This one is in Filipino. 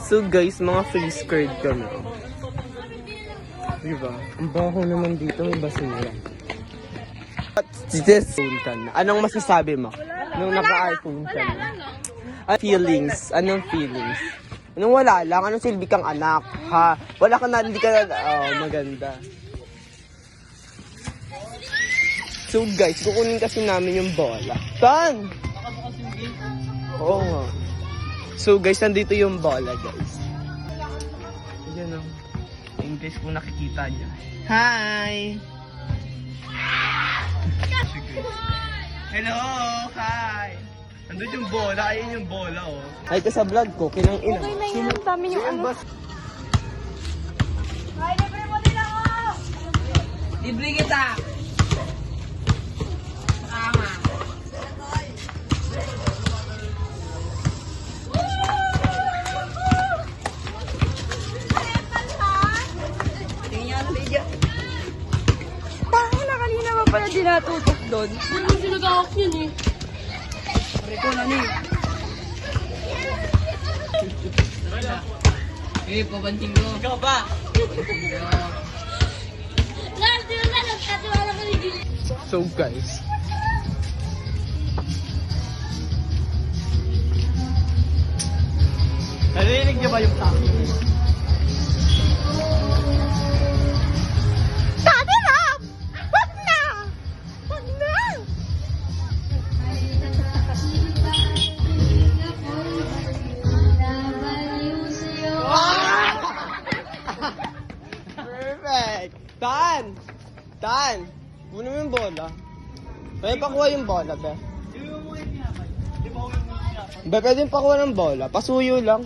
So guys, mga free skirt kami. Diba? Ang baho naman dito, may basura. At this phone ka na. Anong masasabi mo? Nung naka-iPhone ka na? Feelings. Anong feelings? Anong wala lang? Anong silbi kang anak? Ha? Wala ka na, hindi ka na, maganda. So guys, kukunin kasi namin yung bola. Saan? Oo nga. So guys, nandito yung bola guys. Ayan o. Ayun guys, kung nakikita nyo. Hi! Hello! Hi! Nandun yung bola. Ayun yung bola oh. Ay, ito sa vlog ko. Kinang ina. Okay na yun. Ang dami yung ano. Ay, libre mo nila ako! Libre kita! Tama. Bakit na kanina ba pala dinatutok doon? Hindi sila gawak yun eh. Pare ko na ni. Eh, pabanting ko. Ikaw ba? So guys. Narinig niyo ba yung topic? Sabi na! Wag na! Wag na! Perfect! Tan! Tan! Kunin mo yung bola. Pwede pakuha yung bola, be. Be, pwede pakuha ng bola. Pasuyo lang.